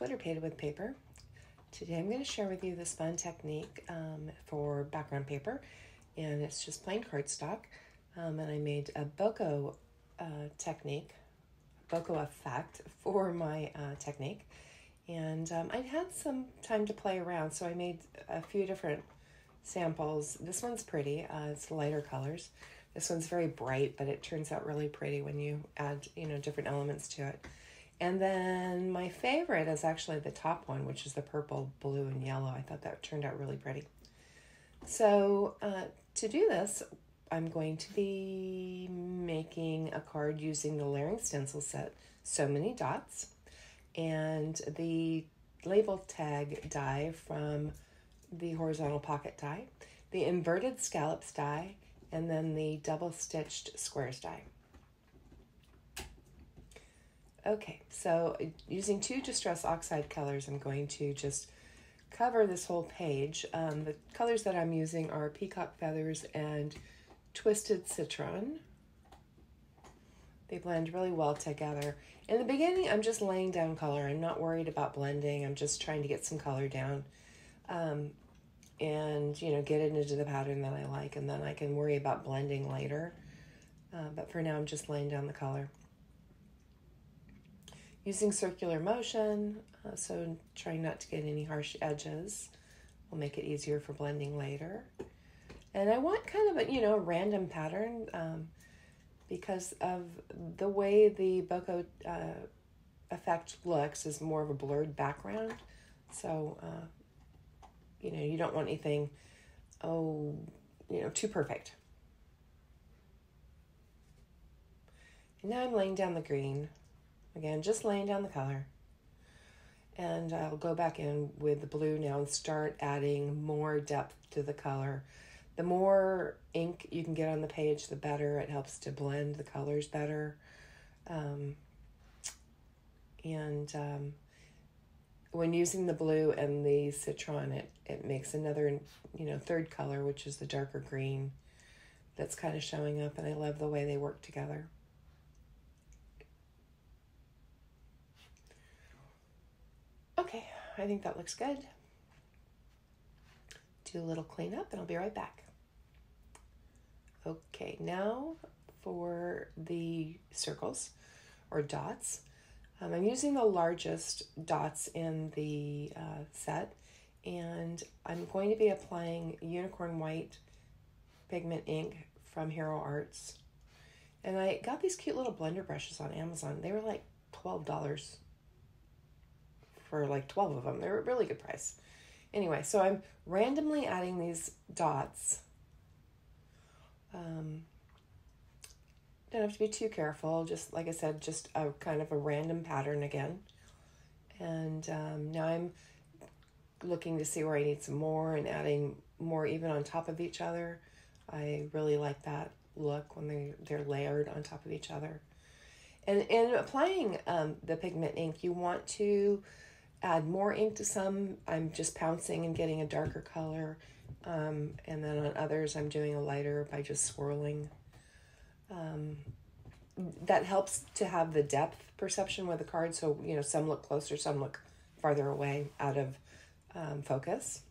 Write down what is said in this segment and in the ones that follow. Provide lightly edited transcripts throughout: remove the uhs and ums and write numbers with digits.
Twitter Painted with Paper. Today I'm going to share with you this fun technique for background paper, and it's just plain cardstock. And I made a Bokeh technique, Bokeh effect for my technique. And I had some time to play around, so I made a few different samples. This one's pretty, it's lighter colors. This one's very bright, but it turns out really pretty when you add, different elements to it. And then my favorite is actually the top one, which is the purple, blue, and yellow. I thought that turned out really pretty. So to do this, I'm going to be making a card using the layering stencil set, So Many Dots, and the label tag die from the horizontal pocket die, the inverted scallops die, and then the double-stitched squares die. Okay, so using two Distress Oxide colors, I'm going to just cover this whole page. The colors that I'm using are Peacock Feathers and Twisted Citron. They blend really well together. In the beginning, I'm just laying down color. I'm not worried about blending. I'm just trying to get some color down and, get it into the pattern that I like, and then I can worry about blending later. But for now, I'm just laying down the color. Using circular motion, so trying not to get any harsh edges will make it easier for blending later. And I want kind of a random pattern because of the way the Bokeh effect looks is more of a blurred background. So you don't want anything too perfect. And now I'm laying down the green. Again, just laying down the color. And I'll go back in with the blue now and start adding more depth to the color. The more ink you can get on the page, the better. It helps to blend the colors better. When using the blue and the citron, it makes another, third color, which is the darker green that's kind of showing up. And I love the way they work together. Okay, I think that looks good. Do a little cleanup and I'll be right back. Okay, now for the circles or dots. I'm using the largest dots in the set, and I'm going to be applying Unicorn White pigment ink from Hero Arts. And I got these cute little blender brushes on Amazon. They were like $12. For like 12 of them. They're a really good price. Anyway, so I'm randomly adding these dots. Don't have to be too careful. Just like I said, just a kind of a random pattern again. And now I'm looking to see where I need some more and adding more even on top of each other. I really like that look when they're layered on top of each other. And in applying the pigment ink, you want to add more ink to some. I'm just pouncing and getting a darker color. And then on others, I'm doing a lighter by just swirling. That helps to have the depth perception with the card. So, some look closer, some look farther away out of focus.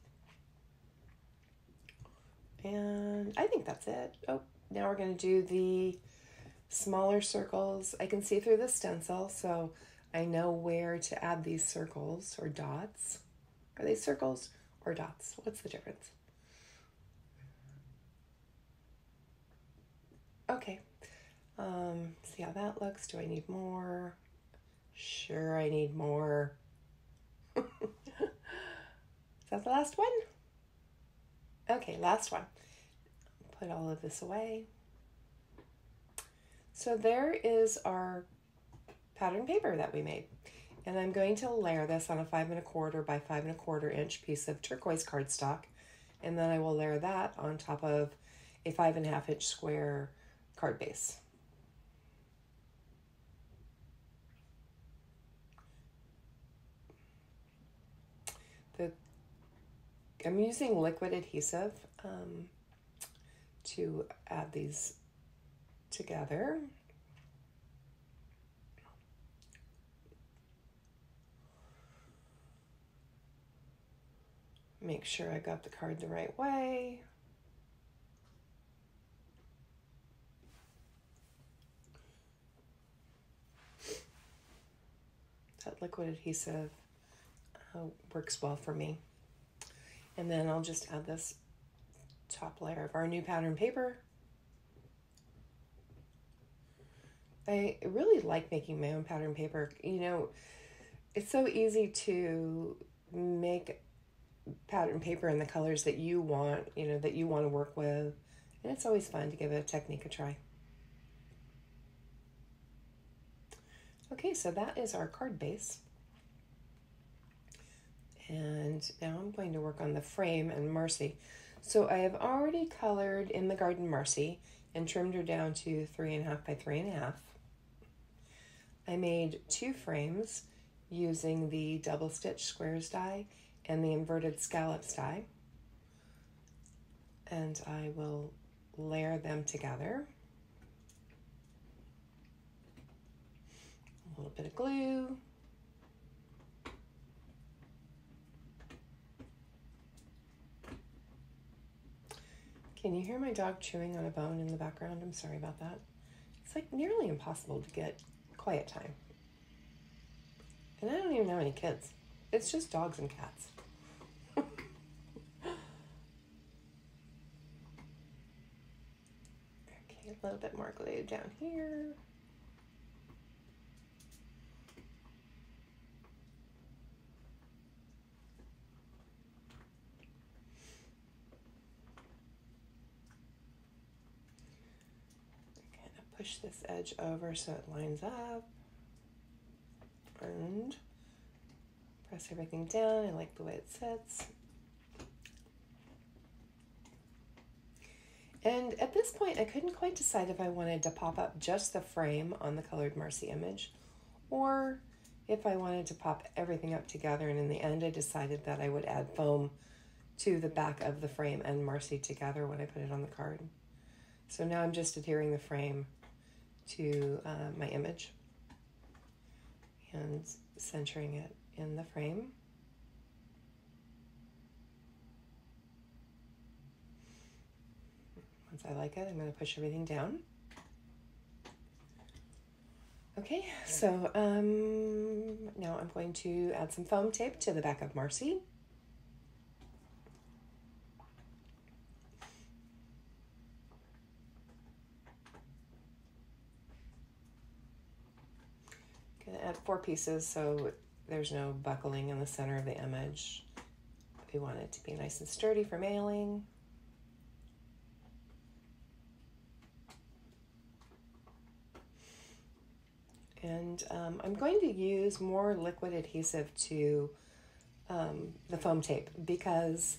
And I think that's it. Oh, now we're going to do the smaller circles. I can see through the stencil, so I know where to add these circles or dots. Are they circles or dots? What's the difference? Okay. See how that looks. Do I need more? Sure, I need more. Is that the last one? Okay, last one. Put all of this away. So there is our pattern paper that we made, and I'm going to layer this on a 5 1/4 by 5 1/4 inch piece of turquoise cardstock, and then I will layer that on top of a 5 1/2 inch square card base. I'm using liquid adhesive to add these together. Make sure I got the card the right way. That liquid adhesive works well for me. And then I'll just add this top layer of our new pattern paper. I really like making my own pattern paper. You know, it's so easy to make pattern paper in the colors that you want, you know, that you want to work with. And it's always fun to give a technique a try. Okay, so that is our card base. And now I'm going to work on the frame and Marci. So I have already colored in the garden Marci and trimmed her down to 3.5 by 3.5. I made 2 frames using the double stitch squares die and the inverted scallops die. And I will layer them together. A little bit of glue. Can you hear my dog chewing on a bone in the background? I'm sorry about that. It's like nearly impossible to get quiet time. And I don't even know any kids. It's just dogs and cats. Okay, a little bit more glue down here. Push this edge over so it lines up and press everything down. I like the way it sits. And at this point, I couldn't quite decide if I wanted to pop up just the frame on the colored Marci image or if I wanted to pop everything up together. And in the end, I decided that I would add foam to the back of the frame and Marci together when I put it on the card. So now I'm just adhering the frame to my image and centering it in the frame. Once I like it, I'm going to push everything down. Okay, so now I'm going to add some foam tape to the back of Marci. Add 4 pieces so there's no buckling in the center of the image. We want it to be nice and sturdy for mailing. And I'm going to use more liquid adhesive to the foam tape because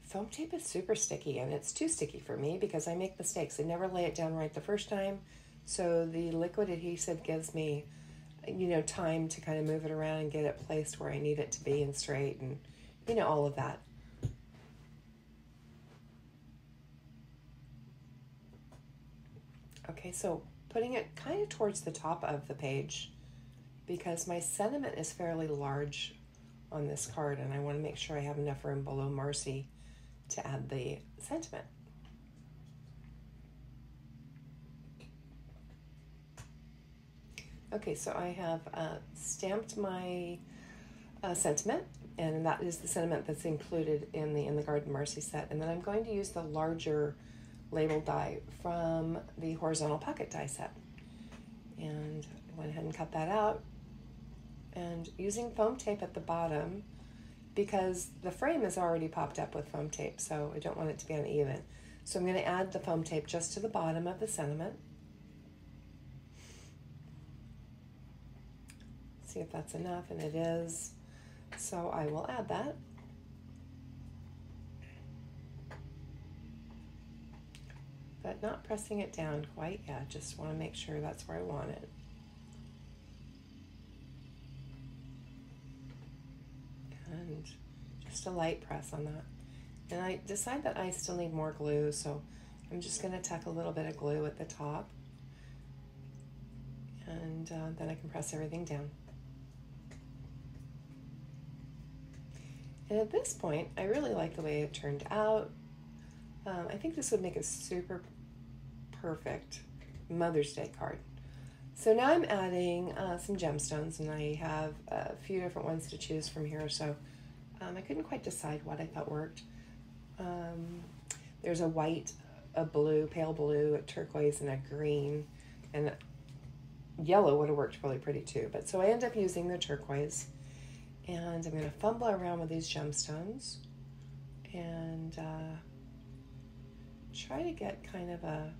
foam tape is super sticky and it's too sticky for me because I make mistakes. I never lay it down right the first time. So the liquid adhesive gives me, you know, time to kind of move it around and get it placed where I need it to be and straight and, you know, all of that. Okay, so putting it kind of towards the top of the page because my sentiment is fairly large on this card and I want to make sure I have enough room below Marci to add the sentiment. Okay, so I have stamped my sentiment, and that is the sentiment that's included in the Garden Marci set. And then I'm going to use the larger label die from the horizontal pocket die set. And I went ahead and cut that out. And using foam tape at the bottom, because the frame is already popped up with foam tape, so I don't want it to be uneven. So I'm going to add the foam tape just to the bottom of the sentiment. See if that's enough, and it is. So I will add that. But not pressing it down quite yet, just want to make sure that's where I want it. And just a light press on that. And I decide that I still need more glue, so I'm just going to tack a little bit of glue at the top. And then I can press everything down. And at this point, I really like the way it turned out. I think this would make a super perfect Mother's Day card. So now I'm adding some gemstones, and I have a few different ones to choose from here, so I couldn't quite decide what I thought worked. There's a white, a blue, pale blue, a turquoise, and a green, and yellow would have worked really pretty too. But so I end up using the turquoise, and I'm going to fumble around with these gemstones and try to get kind of a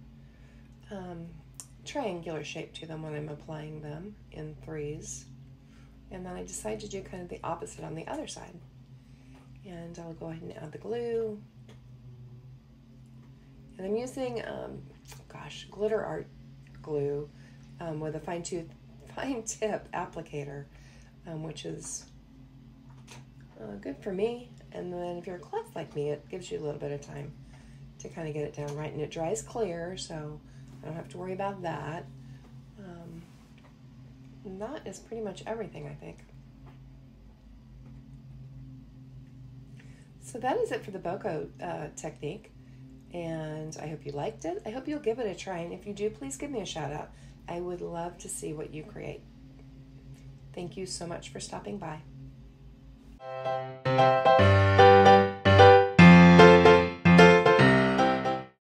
triangular shape to them when I'm applying them in threes. And then I decide to do kind of the opposite on the other side. And I'll go ahead and add the glue. And I'm using, glitter art glue with a fine tip applicator, which is good for me. And then if you're a klutz like me, it gives you a little bit of time to kind of get it down right. And it dries clear, so I don't have to worry about that. And that is pretty much everything, I think. So that is it for the Bokeh technique. And I hope you liked it. I hope you'll give it a try. And if you do, please give me a shout out. I would love to see what you create. Thank you so much for stopping by.